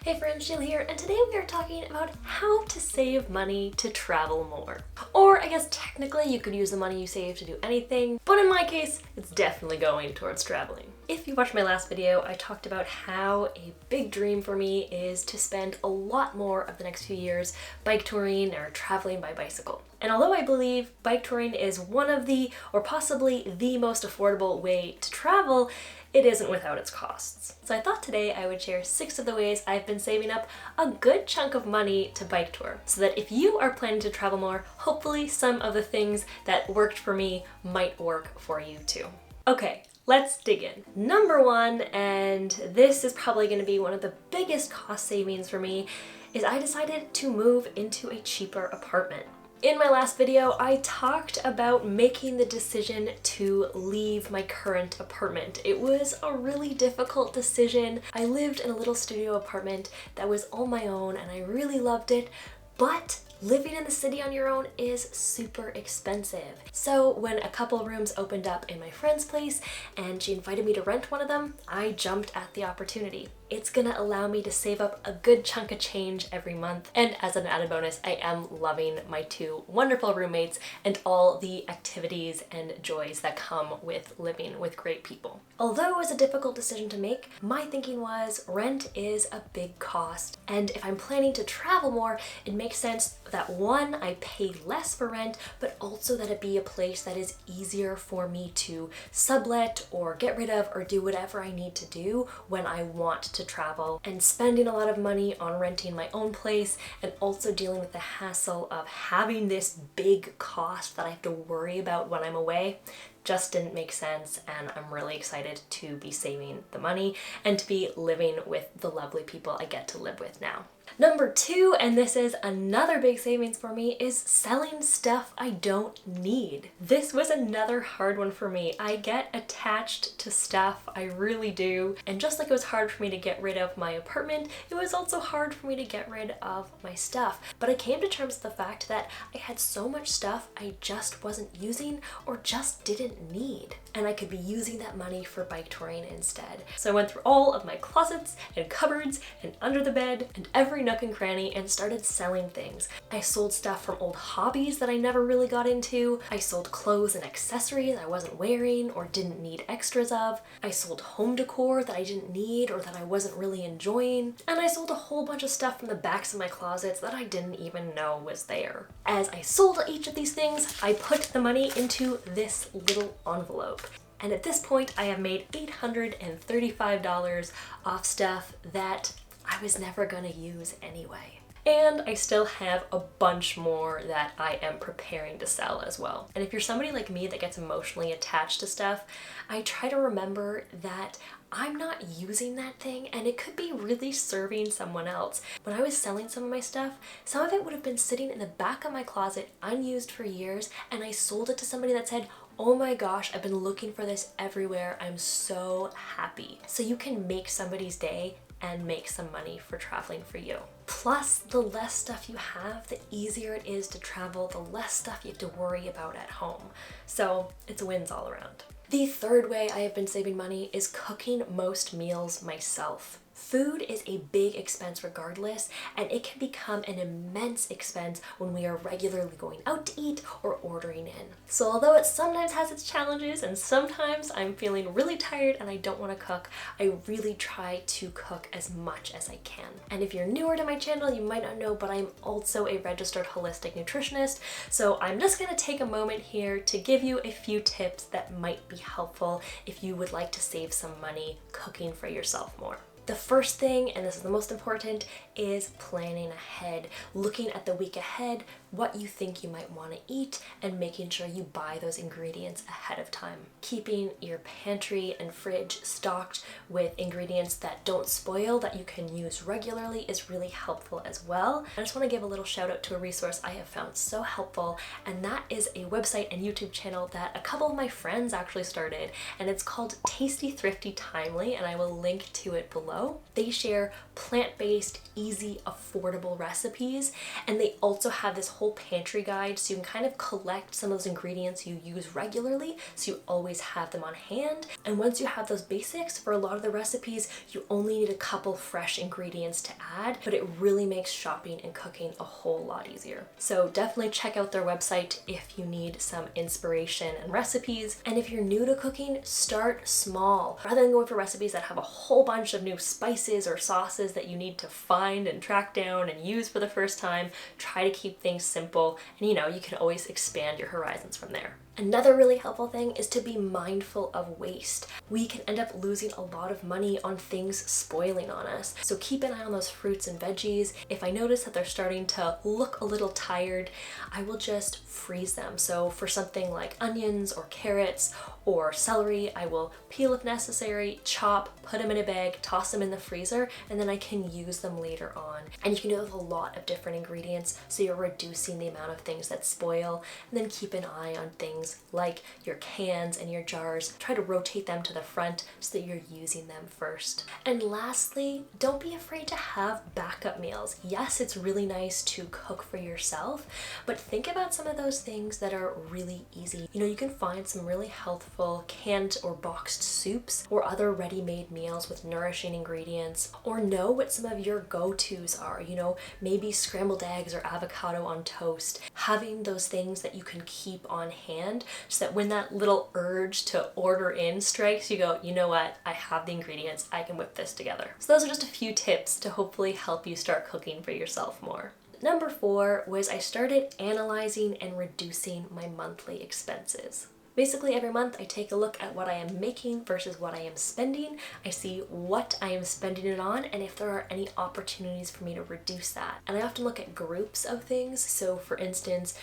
Hey friends, Jill here, and today we are talking about how to save money to travel more. Or I guess technically you could use the money you save to do anything, but in my case, it's definitely going towards traveling. If you watched my last video, I talked about how a big dream for me is to spend a lot more of the next few years bike touring or traveling by bicycle. And although I believe bike touring is one of the, or possibly the most affordable way to travel, it isn't without its costs. So I thought today I would share 6 of the ways I've been saving up a good chunk of money to bike tour, so that if you are planning to travel more, hopefully some of the things that worked for me might work for you too. Okay, let's dig in. Number 1, and this is probably going to be one of the biggest cost savings for me, is I decided to move into a cheaper apartment. In my last video, I talked about making the decision to leave my current apartment. It was a really difficult decision. I lived in a little studio apartment that was all my own and I really loved it, but living in the city on your own is super expensive. So when a couple rooms opened up in my friend's place and she invited me to rent one of them, I jumped at the opportunity. It's gonna allow me to save up a good chunk of change every month. And as an added bonus, I am loving my 2 wonderful roommates and all the activities and joys that come with living with great people. Although it was a difficult decision to make, my thinking was rent is a big cost. And if I'm planning to travel more, it makes sense that 1, I pay less for rent, but also that it be a place that is easier for me to sublet or get rid of or do whatever I need to do when I want to travel. And spending a lot of money on renting my own place and also dealing with the hassle of having this big cost that I have to worry about when I'm away just didn't make sense, and I'm really excited to be saving the money and to be living with the lovely people I get to live with now. Number 2, and this is another big savings for me, is selling stuff I don't need. This was another hard one for me. I get attached to stuff, I really do. And just like it was hard for me to get rid of my apartment, it was also hard for me to get rid of my stuff. But I came to terms with the fact that I had so much stuff I just wasn't using or just didn't need. And I could be using that money for bike touring instead. So I went through all of my closets and cupboards and under the bed and every nook and cranny and started selling things. I sold stuff from old hobbies that I never really got into. I sold clothes and accessories I wasn't wearing or didn't need extras of. I sold home decor that I didn't need or that I wasn't really enjoying. And I sold a whole bunch of stuff from the backs of my closets that I didn't even know was there. As I sold each of these things, I put the money into this little envelope. And at this point, I have made $835 off stuff that I was never gonna use anyway. And I still have a bunch more that I am preparing to sell as well. And if you're somebody like me that gets emotionally attached to stuff, I try to remember that I'm not using that thing and it could be really serving someone else. When I was selling some of my stuff, some of it would have been sitting in the back of my closet unused for years, and I sold it to somebody that said, "Oh my gosh, I've been looking for this everywhere. I'm so happy." So you can make somebody's day and make some money for traveling for you. Plus, the less stuff you have, the easier it is to travel, the less stuff you have to worry about at home. So it's wins all around. The 3rd way I have been saving money is cooking most meals myself. Food is a big expense regardless, and it can become an immense expense when we are regularly going out to eat or ordering in. So although it sometimes has its challenges and sometimes I'm feeling really tired and I don't want to cook, I really try to cook as much as I can. And if you're newer to my channel, you might not know, but I'm also a registered holistic nutritionist, so I'm just going to take a moment here to give you a few tips that might be helpful if you would like to save some money cooking for yourself more. The first thing, and this is the most important, is planning ahead, looking at the week ahead, what you think you might want to eat, and making sure you buy those ingredients ahead of time. Keeping your pantry and fridge stocked with ingredients that don't spoil, that you can use regularly, is really helpful as well. I just want to give a little shout out to a resource I have found so helpful, and that is a website and YouTube channel that a couple of my friends actually started, and it's called Tasty Thrifty Timely, and I will link to it below. below. They share plant-based, easy, affordable recipes, and they also have this whole pantry guide so you can kind of collect some of those ingredients you use regularly so you always have them on hand. And once you have those basics, for a lot of the recipes, you only need a couple fresh ingredients to add, but it really makes shopping and cooking a whole lot easier. So definitely check out their website if you need some inspiration and recipes. And if you're new to cooking, start small. Rather than going for recipes that have a whole bunch of new spices or sauces that you need to find and track down and use for the first time, try to keep things simple, and you can always expand your horizons from there. Another really helpful thing is to be mindful of waste. We can end up losing a lot of money on things spoiling on us. So keep an eye on those fruits and veggies. If I notice that they're starting to look a little tired, I will just freeze them. So for something like onions or carrots or celery, I will peel if necessary, chop, put them in a bag, toss them in the freezer, and then I can use them later on. And you can do it with a lot of different ingredients, so you're reducing the amount of things that spoil. And then keep an eye on things like your cans and your jars. Try to rotate them to the front so that you're using them first. And lastly, don't be afraid to have backup meals. Yes, it's really nice to cook for yourself, but think about some of those things that are really easy. You can find some really healthful canned or boxed soups or other ready-made meals with nourishing ingredients, or know what some of your go-tos are. Maybe scrambled eggs or avocado on toast. Having those things that you can keep on hand so that when that little urge to order in strikes, you go, you know what, I have the ingredients, I can whip this together. So those are just a few tips to hopefully help you start cooking for yourself more. Number 4 was I started analyzing and reducing my monthly expenses. Basically, every month I take a look at what I am making versus what I am spending. I see what I am spending it on and if there are any opportunities for me to reduce that. And I often look at groups of things. So for instance,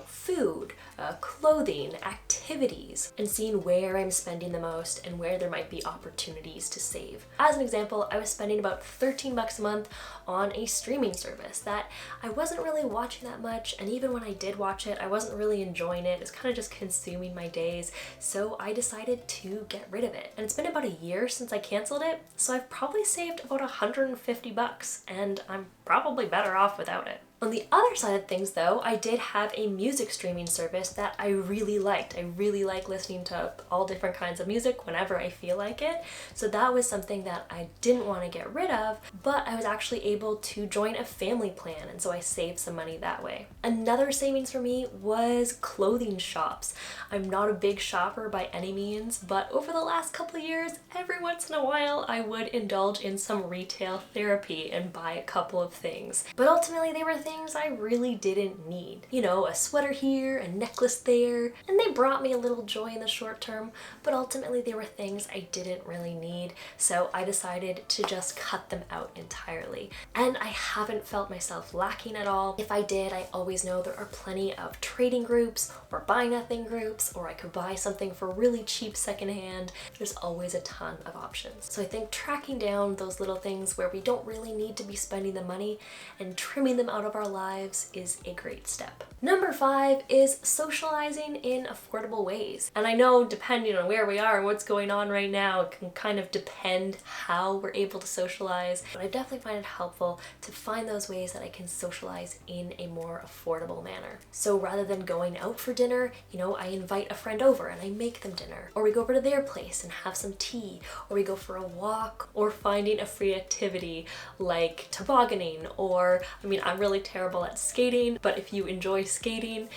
food, clothing, activities, and seeing where I'm spending the most and where there might be opportunities to save. As an example, I was spending about $13 a month on a streaming service that I wasn't really watching that much, and even when I did watch it, I wasn't really enjoying it. It's kind of just consuming my days, so I decided to get rid of it. And it's been about a year since I canceled it, so I've probably saved about $150, and I'm probably better off without it. On the other side of things though, I did have a music streaming service that I really liked. I really like listening to all different kinds of music whenever I feel like it. So that was something that I didn't want to get rid of, but I was actually able to join a family plan, and so I saved some money that way. Another savings for me was clothing shops. I'm not a big shopper by any means, but over the last couple of years, every once in a while, I would indulge in some retail therapy and buy a couple of things. But ultimately, they were things I really didn't need. A sweater here, a necklace there, and they brought me a little joy in the short term, but ultimately they were things I didn't really need, so I decided to just cut them out entirely. And I haven't felt myself lacking at all. If I did, I always know there are plenty of trading groups or buy nothing groups, or I could buy something for really cheap secondhand. There's always a ton of options. So I think tracking down those little things where we don't really need to be spending the money and trimming them out of our lives is a great step. Number 5 is socializing in affordable ways. And I know depending on where we are and what's going on right now, it can kind of depend how we're able to socialize, but I definitely find it helpful to find those ways that I can socialize in a more affordable manner. So rather than going out for dinner, I invite a friend over and I make them dinner, or we go over to their place and have some tea, or we go for a walk, or finding a free activity like tobogganing, or I'm really terrible at skating, but if you enjoy skating,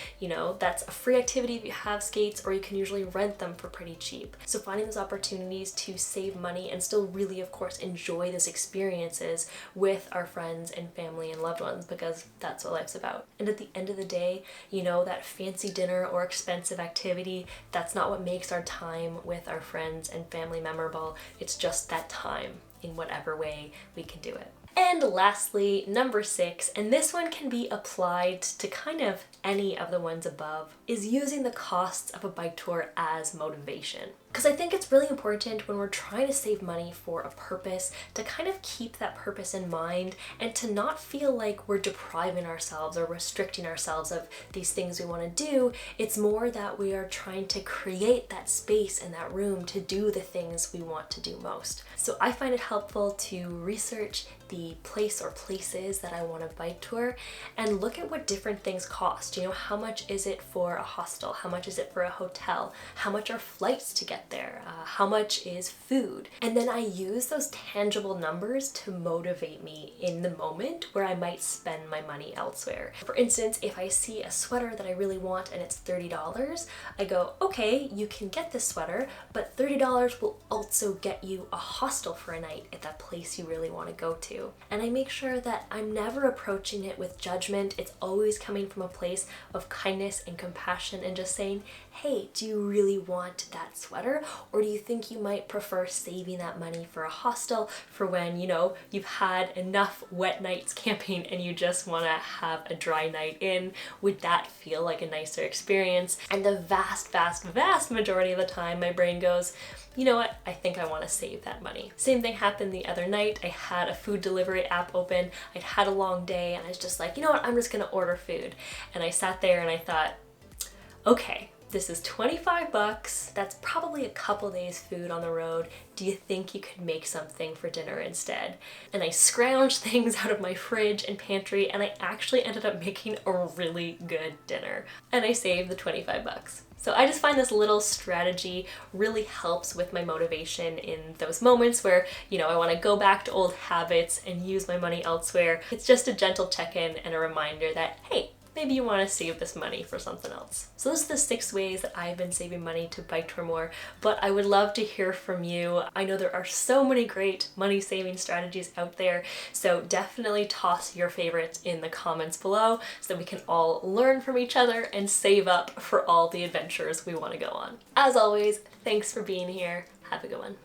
that's a free activity if you have skates, or you can usually rent them for pretty cheap. So finding those opportunities to save money and still really, of course, enjoy those experiences with our friends and family and loved ones, because that's what life's about. And at the end of the day, that fancy dinner or expensive activity, that's not what makes our time with our friends and family memorable. It's just that time in whatever way we can do it. And lastly, number 6, and this one can be applied to kind of any of the ones above, is using the costs of a bike tour as motivation. Because I think it's really important when we're trying to save money for a purpose to kind of keep that purpose in mind and to not feel like we're depriving ourselves or restricting ourselves of these things we want to do. It's more that we are trying to create that space and that room to do the things we want to do most. So I find it helpful to research the place or places that I want to bike tour and look at what different things cost. You know, how much is it for a hostel? How much is it for a hotel? How much are flights to get there? How much is food? And then I use those tangible numbers to motivate me in the moment where I might spend my money elsewhere. For instance, if I see a sweater that I really want and it's $30, I go, okay, you can get this sweater, but $30 will also get you a hostel for a night at that place you really want to go to. And I make sure that I'm never approaching it with judgment. It's always coming from a place of kindness and compassion and just saying, hey, do you really want that sweater? Or do you think you might prefer saving that money for a hostel for when, you know, you've had enough wet nights camping and you just want to have a dry night in? Would that feel like a nicer experience? And the vast majority of the time my brain goes, you know what, I think I want to save that money. Same thing happened the other night. I had a food delivery app open. I'd had a long day and I was just like, you know what, I'm just gonna order food. And I sat there and I thought, okay, this is 25 bucks. That's probably a couple days food on the road. Do you think you could make something for dinner instead? And I scrounged things out of my fridge and pantry and I actually ended up making a really good dinner. And I saved the 25 bucks. So I just find this little strategy really helps with my motivation in those moments where, you know, I want to go back to old habits and use my money elsewhere. It's just a gentle check-in and a reminder that, hey, maybe you want to save this money for something else. So those are the 6 ways that I've been saving money to bike tour more, but I would love to hear from you. I know there are so many great money saving strategies out there, so definitely toss your favorites in the comments below so that we can all learn from each other and save up for all the adventures we want to go on. As always, thanks for being here. Have a good one.